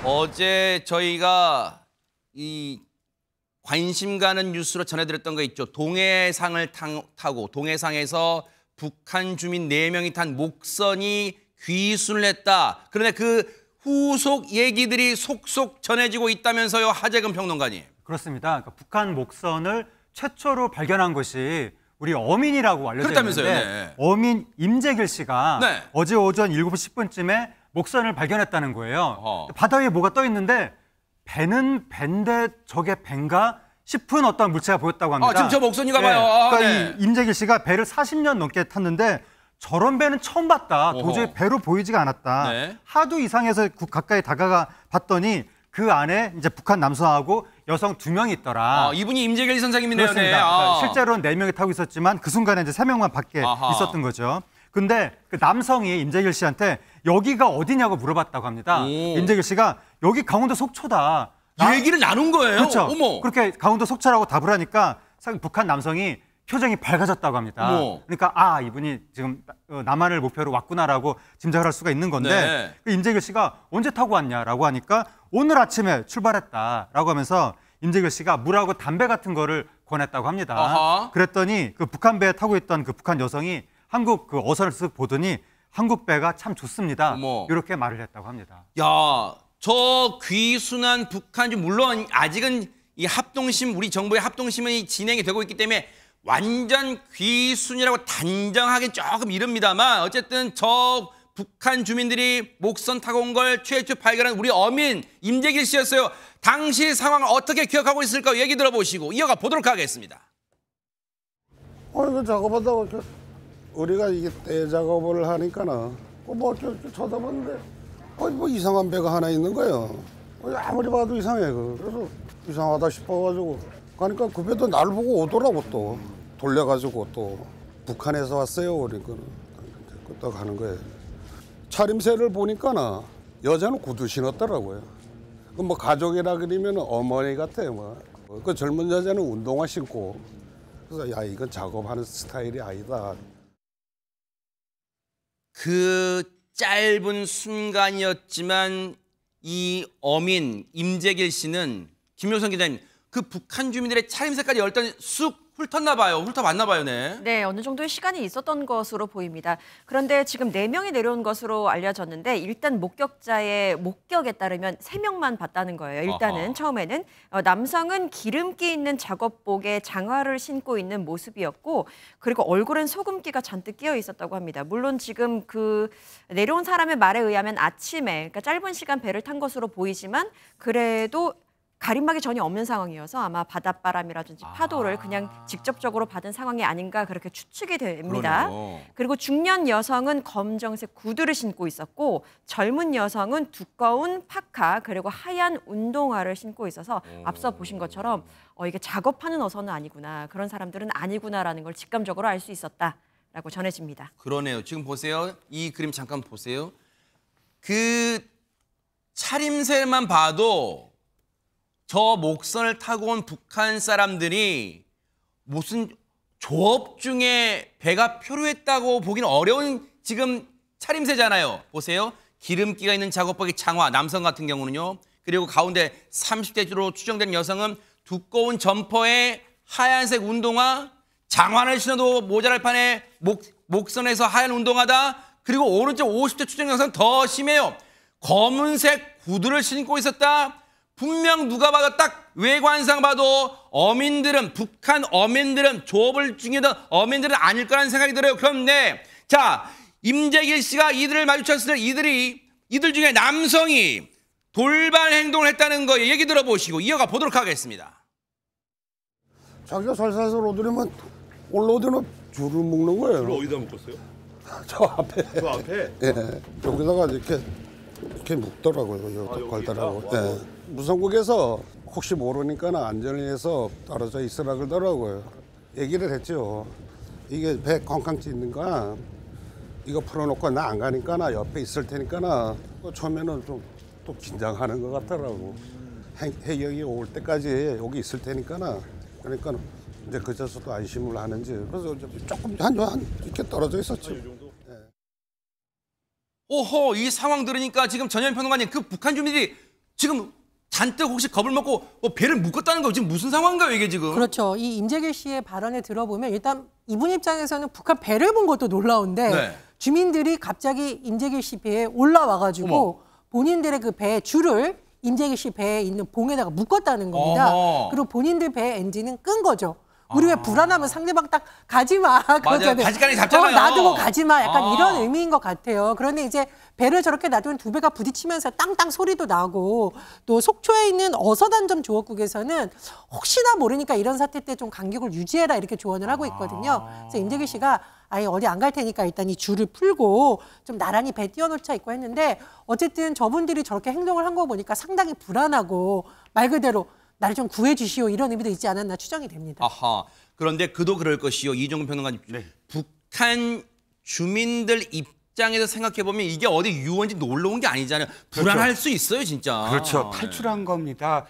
어제 저희가 이 관심 가는 뉴스로 전해드렸던 거 있죠. 동해상을 타고 동해상에서 북한 주민 4명이 탄 목선이 귀순을 했다. 그런데 그 후속 얘기들이 속속 전해지고 있다면서요, 하재근 평론가님. 그렇습니다. 그러니까 북한 목선을 최초로 발견한 것이 우리 어민이라고 알려져 있는데 네. 어민 임재길 씨가 네. 어제 오전 7시 10분쯤에 목선을 발견했다는 거예요. 바다 위에 뭐가 떠 있는데 배는 밴데 저게 밴가 싶은 어떤 물체가 보였다고 합니다. 지금 저 목선인가 봐요. 그러니까 네. 이 임재길 씨가 배를 40년 넘게 탔는데 저런 배는 처음 봤다. 도저히 배로 보이지가 않았다. 네. 하도 이상해서 가까이 다가가 봤더니 그 안에 이제 북한 남성하고 여성 2명이 있더라. 이분이 임재길 선생님이네요. 그렇습니다. 그러니까 실제로는 4명이 타고 있었지만 그 순간에 이제 3명만 밖에 있었던 거죠. 근데 그 남성이 임재길 씨한테 여기가 어디냐고 물어봤다고 합니다. 임재길 씨가 여기 강원도 속초다. 얘기를 나눈 거예요? 그렇죠. 어머. 그렇게 강원도 속초라고 답을 하니까 북한 남성이 표정이 밝아졌다고 합니다. 그러니까 이분이 지금 남한을 목표로 왔구나라고 짐작을 할 수가 있는 건데 네. 그 임재길 씨가 언제 타고 왔냐라고 하니까 오늘 아침에 출발했다라고 하면서 임재길 씨가 물하고 담배 같은 거를 권했다고 합니다. 그랬더니 그 북한 배에 타고 있던 그 북한 여성이 한국 그 어선을 쓱 보더니 한국 배가 참 좋습니다. 이렇게 말을 했다고 합니다. 야, 저 귀순한 북한주 물론 아직은 이 합동심 우리 정부의 합동심이 진행이 되고 있기 때문에 완전 귀순이라고 단정하긴 조금 이릅니다만 어쨌든 저 북한 주민들이 목선 타고 온 걸 최초 발견한 우리 어민 임재길 씨였어요. 당시 상황을 어떻게 기억하고 있을까 얘기 들어보시고 이어가 보도록 하겠습니다. 이거 작업하다가 우리가 이게 떼 작업을 하니까는 뭐 쳐다봤는데 뭐 이상한 배가 하나 있는 거예요. 아무리 봐도 이상해. 그래서 이상하다 싶어가지고 가니까 그 배도 날 보고 오더라고. 또 돌려가지고 또 북한에서 왔어요. 그러니까 또 가는 거예요. 차림새를 보니까는 여자는 구두 신었더라고요. 뭐 가족이라 그러면 어머니 같아요. 그 젊은 여자는 운동화 신고. 그래서 야, 이건 작업하는 스타일이 아니다. 그 짧은 순간이었지만 이 어민 임재길 씨는 김효선 기자님 그 북한 주민들의 차림새까지 열더니 쑥 훑었나 봐요. 훑어봤나 봐요. 네, 어느 정도의 시간이 있었던 것으로 보입니다. 그런데 지금 4명이 내려온 것으로 알려졌는데 일단 목격자의 목격에 따르면 3명만 봤다는 거예요. 일단은 처음에는 남성은 기름기 있는 작업복에 장화를 신고 있는 모습이었고 그리고 얼굴엔 소금기가 잔뜩 끼어 있었다고 합니다. 물론 지금 그 내려온 사람의 말에 의하면 아침에 그러니까 짧은 시간 배를 탄 것으로 보이지만 그래도 가림막이 전혀 없는 상황이어서 아마 바닷바람이라든지 파도를 그냥 직접적으로 받은 상황이 아닌가 그렇게 추측이 됩니다. 그러네요. 그리고 중년 여성은 검정색 구두를 신고 있었고 젊은 여성은 두꺼운 파카 그리고 하얀 운동화를 신고 있어서 앞서 보신 것처럼 이게 작업하는 어선은 아니구나. 그런 사람들은 아니구나라는 걸 직감적으로 알 수 있었다라고 전해집니다. 그러네요. 지금 보세요. 이 그림 잠깐 보세요. 그 차림새만 봐도 저 목선을 타고 온 북한 사람들이 무슨 조업 중에 배가 표류했다고 보기는 어려운 지금 차림새잖아요. 보세요. 기름기가 있는 작업복의 장화, 남성 같은 경우는요. 그리고 가운데 30대로 추정되는 여성은 두꺼운 점퍼에 하얀색 운동화, 장화를 신어도 모자랄 판에 목선에서 하얀 운동화다. 그리고 오른쪽 50대 추정 여성은 더 심해요. 검은색 구두를 신고 있었다. 분명 누가 봐도 딱 외관상 봐도 북한 어민들은 조업을 중이던 어민들은 아닐 거라는 생각이 들어요. 그런데 자, 임재길 씨가 이들을 마주쳤을 때 이들 중에 남성이 돌발 행동을 했다는 거 얘기 들어보시고 이어가 보도록 하겠습니다. 자기가 살살살 오더니만 올라오더니 줄을 묶는 거예요. 줄을 어디다 묶었어요? 저 앞에. 저 앞에? 예. 여기다가 이렇게 묶더라고요. 여기 걸더라고. 예. 무선국에서 혹시 모르니까 안전을 위해서 떨어져 있으라 그러더라고요. 얘기를 했죠. 이게 배 꽝꽝 있는가 이거 풀어놓고 나 안 가니까 나 옆에 있을 테니까 처음에는 좀 또 긴장하는 것 같더라고. 해경이 올 때까지 여기 있을 테니까 그러니까 이제 그제서도 안심을 하는지 그래서 조금 한 이렇게 떨어져 있었죠. 오호, 이 상황 들으니까 지금 전현 평론가님 그 북한 주민들이 지금 잔뜩 혹시 겁을 먹고 배를 묶었다는 거 지금 무슨 상황인가요, 이게 지금? 그렇죠. 이 임재길 씨의 발언을 들어보면 일단 이분 입장에서는 북한 배를 본 것도 놀라운데 네. 주민들이 갑자기 임재길 씨 배에 올라와가지고 본인들의 그 배 줄을 임재길 씨 배에 있는 봉에다가 묶었다는 겁니다. 어허. 그리고 본인들 배 엔진은 끈 거죠. 우리 왜 불안하면 상대방 딱 가지 마 그러잖아요. 바지가랑이 잡잖아요. 놔두고 가지 마. 약간 아. 이런 의미인 것 같아요. 그런데 이제 배를 저렇게 놔두면 두 배가 부딪히면서 땅땅 소리도 나고 또 속초에 있는 어서단점 조업국에서는 혹시나 모르니까 이런 사태 때 좀 간격을 유지해라 이렇게 조언을 하고 있거든요. 그래서 임재길 씨가 아예 어디 안 갈 테니까 일단 이 줄을 풀고 좀 나란히 배 띄워놓자 있고 했는데 어쨌든 저분들이 저렇게 행동을 한 거 보니까 상당히 불안하고 말 그대로 나를 좀 구해주시오 이런 의미도 있지 않았나 추정이 됩니다. 아하. 그런데 그도 그럴 것이요. 이종근 평론가님. 북한 주민들 입장에서 생각해보면 이게 어디 유원지 놀러 온 게 아니잖아요. 불안할 수 있어요, 진짜. 그렇죠. 탈출한 겁니다.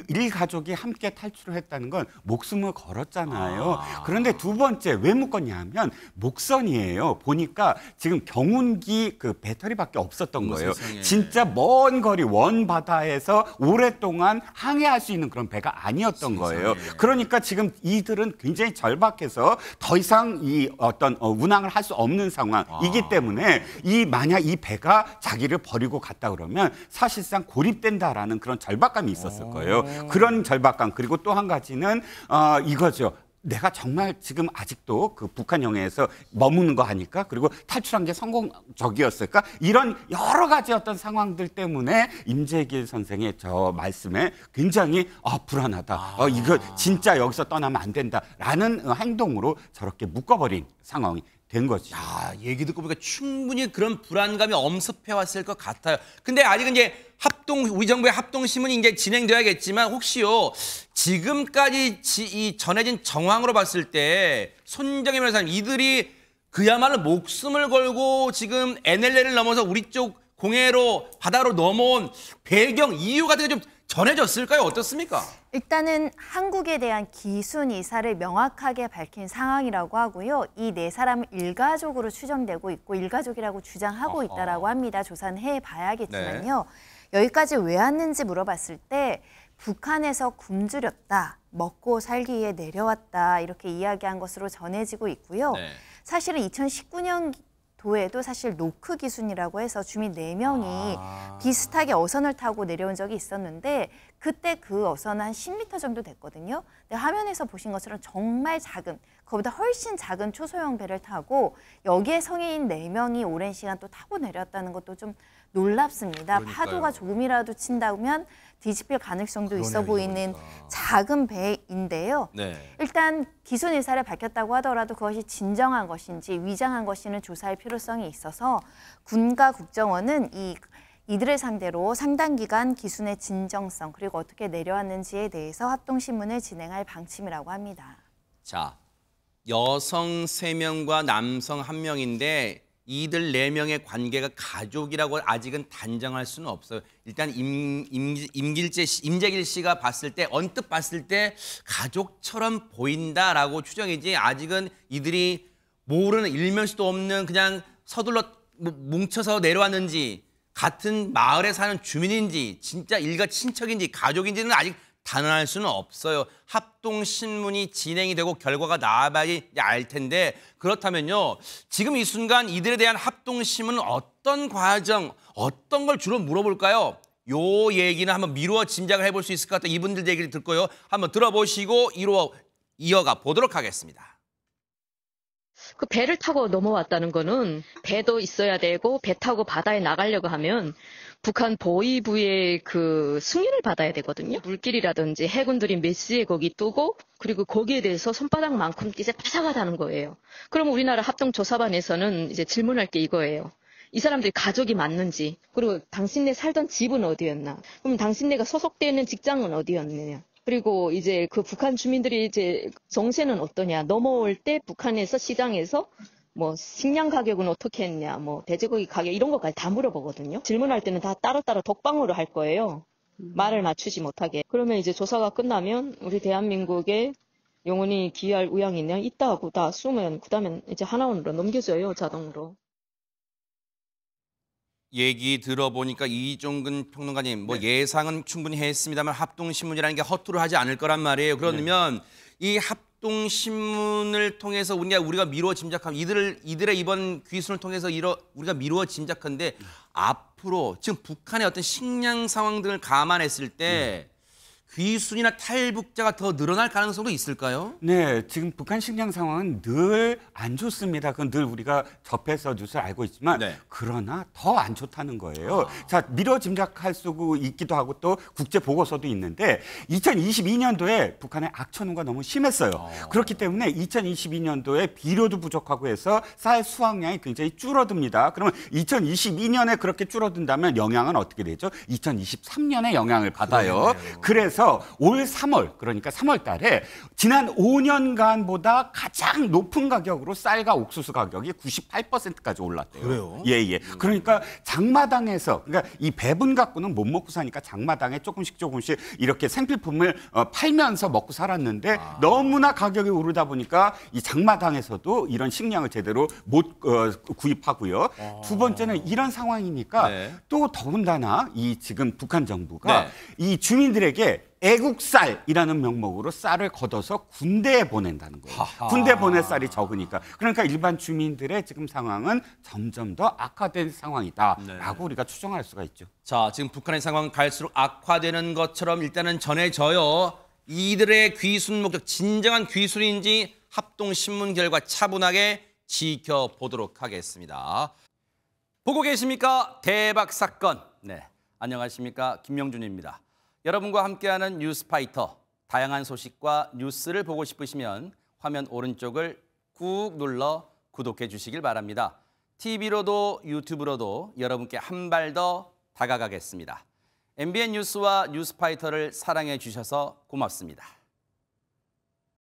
일가족이 함께 탈출을 했다는 건 목숨을 걸었잖아요. 그런데 두 번째 왜 묶었냐면 목선이에요. 보니까 지금 경운기 그 배터리밖에 없었던 거예요. 세상에. 진짜 먼 거리 원 바다에서 오랫동안 항해할 수 있는 그런 배가 아니었던 거예요. 그러니까 지금 이들은 굉장히 절박해서 더 이상 이 어떤 운항을 할 수 없는 상황이기 때문에 만약 이 배가 자기를 버리고 갔다 그러면 사실상 고립된다라는 그런 절박감이 있었을 거예요. 그런 절박감 그리고 또 한 가지는 이거죠. 내가 정말 지금 아직도 그 북한 영해에서 머무는 거 하니까 그리고 탈출한 게 성공적이었을까? 이런 여러 가지 어떤 상황들 때문에 임재길 선생의 저 말씀에 굉장히 불안하다. 이거 진짜 여기서 떠나면 안 된다라는 행동으로 저렇게 묶어버린 상황이 된 거죠. 야, 얘기 듣고 보니까 충분히 그런 불안감이 엄습해 왔을 것 같아요. 근데 아직은 이제 우리 정부의 합동신문이 이제 진행돼야겠지만 혹시요, 지금까지 이 전해진 정황으로 봤을 때 손정혜 변호사님, 이들이 그야말로 목숨을 걸고 지금 NLL을 넘어서 우리 쪽 공해로 바다로 넘어온 배경, 이유 같은 게 좀 전해졌을까요? 어떻습니까? 일단은 한국에 대한 기순 이사를 명확하게 밝힌 상황이라고 하고요. 이 네 사람은 일가족으로 추정되고 있고 일가족이라고 주장하고 있다라고 합니다. 조사는 해봐야겠지만요. 여기까지 왜 왔는지 물어봤을 때 북한에서 굶주렸다, 먹고 살기 위해 내려왔다 이렇게 이야기한 것으로 전해지고 있고요. 네. 사실은 2019년 도에도 사실 노크 기순이라고 해서 주민 4명이 비슷하게 어선을 타고 내려온 적이 있었는데 그때 그 어선은 한 10m 정도 됐거든요. 근데 화면에서 보신 것처럼 정말 작은, 그보다 훨씬 작은 초소형 배를 타고 여기에 성인 4명이 오랜 시간 또 타고 내렸다는 것도 좀 놀랍습니다. 그러니까요. 파도가 조금이라도 친다면 뒤집힐 가능성도 있어 보이는 작은 배인데요. 네. 일단 기순 의사를 밝혔다고 하더라도 그것이 진정한 것인지 위장한 것인지는 조사할 필요성이 있어서 군과 국정원은 이들을 상대로 상당 기간 기순의 진정성 그리고 어떻게 내려왔는지에 대해서 합동신문을 진행할 방침이라고 합니다. 자, 여성 3명과 남성 1명인데 이들 4명의 관계가 가족이라고 아직은 단정할 수는 없어요. 일단 임재길 씨가 봤을 때, 언뜻 봤을 때 가족처럼 보인다라고 추정이지 아직은 이들이 모르는, 일면수도 없는 그냥 서둘러 뭉쳐서 내려왔는지, 같은 마을에 사는 주민인지, 진짜 일가 친척인지 가족인지는 아직 단언할 수는 없어요. 합동신문이 진행이 되고 결과가 나와봐야 알 텐데, 그렇다면요, 지금 이 순간 이들에 대한 합동신문은 어떤 과정, 어떤 걸 주로 물어볼까요? 요 얘기는 한번 미루어 짐작을 해볼 수 있을 것 같아요. 이분들 얘기를 듣고요, 한번 들어보시고 이어가 보도록 하겠습니다. 그 배를 타고 넘어왔다는 거는 배도 있어야 되고 배 타고 바다에 나가려고 하면 북한 보위부의 그 승인을 받아야 되거든요. 물길이라든지 해군들이 몇 시에 거기 뜨고 그리고 거기에 대해서 손바닥만큼 이제 빠삭하다는 거예요. 그럼 우리나라 합동조사반에서는 이제 질문할 게 이거예요. 이 사람들이 가족이 맞는지, 그리고 당신네 살던 집은 어디였나? 그럼 당신네가 소속되어 있는 직장은 어디였느냐? 그리고 이제 그 북한 주민들이 이제 정세는 어떠냐? 넘어올 때 북한에서 시장에서 뭐 식량 가격은 어떻게 했냐, 뭐 돼지고기 가격 이런 것까지 다 물어보거든요. 질문할 때는 다 따로따로 독방으로 할 거예요. 말을 맞추지 못하게. 그러면 이제 조사가 끝나면 우리 대한민국에 영원히 귀할 의향이 있냐? 있다 하고 다 쓰면 그다음에 이제 하나원으로 넘겨줘요, 자동으로. 얘기 들어보니까 이종근 평론가님 뭐 예상은 충분히 했습니다만 합동신문이라는 게 허투루 하지 않을 거란 말이에요. 그러면 이 합동신문을 통해서 우리가 미루어 짐작하면 이들의 이번 귀순을 통해서 우리가 미루어 짐작한데 앞으로 지금 북한의 어떤 식량 상황 등을 감안했을 때 귀순이나 탈북자가 더 늘어날 가능성도 있을까요? 네, 지금 북한 식량 상황은 늘 안 좋습니다. 그건 늘 우리가 접해서 뉴스를 알고 있지만 네. 그러나 더 안 좋다는 거예요. 자, 미뤄 짐작할 수 있기도 하고 또 국제 보고서도 있는데 2022년도에 북한의 악천후가 너무 심했어요. 그렇기 때문에 2022년도에 비료도 부족하고 해서 쌀 수확량이 굉장히 줄어듭니다. 그러면 2022년에 그렇게 줄어든다면 영향은 어떻게 되죠? 2023년에 영향을 받아요. 그래서 올 3월, 그러니까 3월 달에 지난 5년간보다 가장 높은 가격으로 쌀과 옥수수 가격이 98%까지 올랐대요. 그래요? 예. 그러니까 장마당에서, 그러니까 이 배분 갖고는 못 먹고 사니까 장마당에 조금씩 이렇게 생필품을 팔면서 먹고 살았는데 너무나 가격이 오르다 보니까 이 장마당에서도 이런 식량을 제대로 못 구입하고요. 두 번째는 이런 상황이니까 네. 또 더군다나 이 지금 북한 정부가 네. 이 주민들에게 애국쌀이라는 명목으로 쌀을 걷어서 군대에 보낸다는 거예요. 군대 보낼 쌀이 적으니까. 그러니까 일반 주민들의 지금 상황은 점점 더 악화된 상황이다라고 우리가 추정할 수가 있죠. 자, 지금 북한의 상황은 갈수록 악화되는 것처럼 일단은 전해져요. 이들의 귀순 목적, 진정한 귀순인지 합동신문 결과 차분하게 지켜보도록 하겠습니다. 보고 계십니까? 대박 사건. 네, 안녕하십니까? 김명준입니다. 여러분과 함께하는 뉴스파이터, 다양한 소식과 뉴스를 보고 싶으시면 화면 오른쪽을 꾹 눌러 구독해 주시길 바랍니다. TV로도 유튜브로도 여러분께 한 발 더 다가가겠습니다. MBN 뉴스와 뉴스파이터를 사랑해 주셔서 고맙습니다.